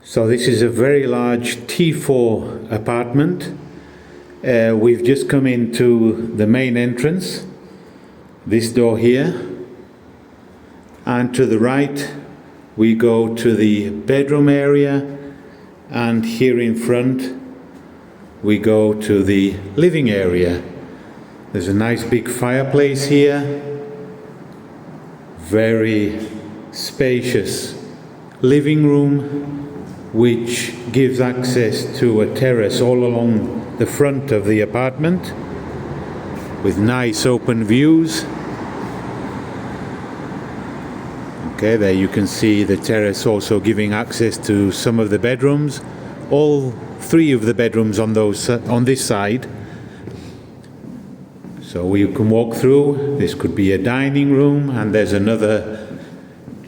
So this is a very large T4 apartment. We've just come into the main entrance, this door here, and to the right we go to the bedroom area, and here in front we go to the living area. There's a nice big fireplace here, very spacious living room which gives access to a terrace all along the front of the apartment with nice open views. Okay, there you can see the terrace also giving access to some of the bedrooms, all three of the bedrooms on this side. So we can walk through. This could be a dining room, and there's another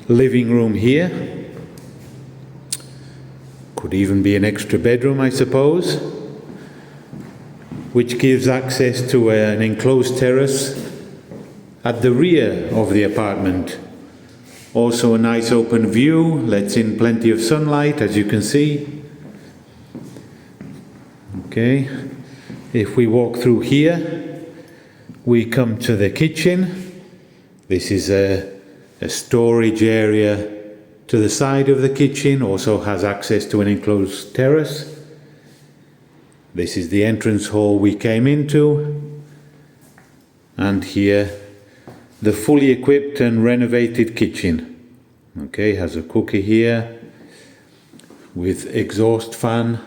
living room here. Could even be an extra bedroom, I suppose, which gives access to an enclosed terrace at the rear of the apartment. Also a nice open view, lets in plenty of sunlight, as you can see. Okay, if we walk through here, we come to the kitchen. This is a storage area to the side of the kitchen, also has access to an enclosed terrace. This is the entrance hall we came into, and here the fully equipped and renovated kitchen. Okay, has a cooker here with exhaust fan,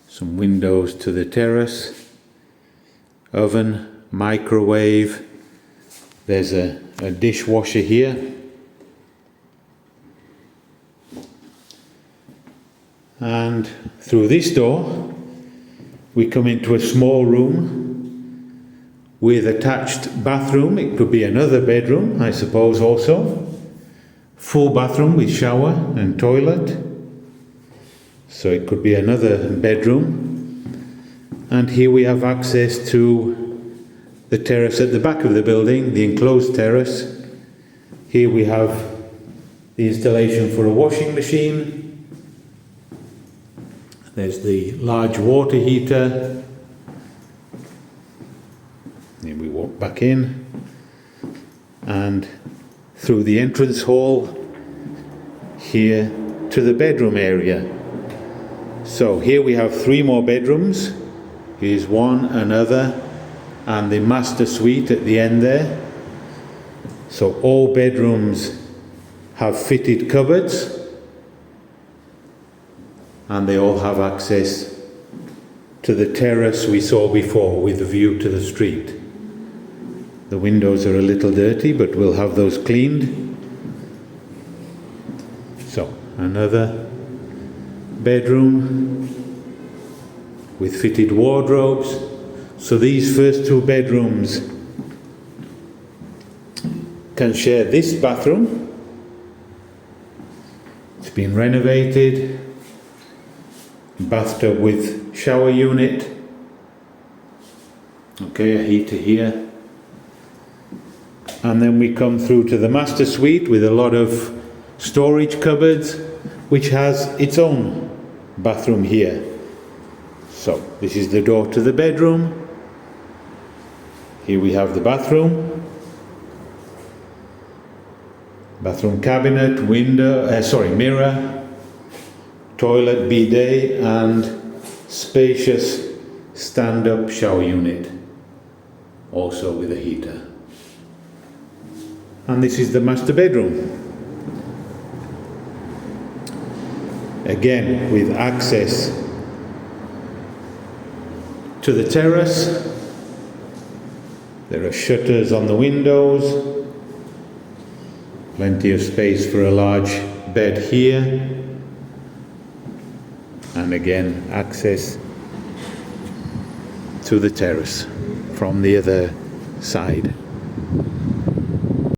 some windows to the terrace, oven, microwave. There's a dishwasher here. And through this door we come into a small room with attached bathroom. It could be another bedroom, I suppose, also. Full bathroom with shower and toilet. So it could be another bedroom. And here we have access to the terrace at the back of the building, the enclosed terrace. Here we have the installation for a washing machine. There's the large water heater. Then we walk back in, and through the entrance hall here to the bedroom area. So here we have three more bedrooms. Here's one, another, and the master suite at the end there. So all bedrooms have fitted cupboards, and they all have access to the terrace we saw before with a view to the street. The windows are a little dirty, but we'll have those cleaned. So, another bedroom with fitted wardrobes. So these first two bedrooms can share this bathroom. It's been renovated. Bathtub with shower unit. Okay, a heater here. And then we come through to the master suite with a lot of storage cupboards, which has its own bathroom here. So this is the door to the bedroom. Here we have the bathroom. Bathroom cabinet, mirror, toilet, bidet, and spacious stand-up shower unit, also with a heater. And this is the master bedroom. Again, with access to the terrace. There are shutters on the windows. Plenty of space for a large bed here. And again, access to the terrace from the other side.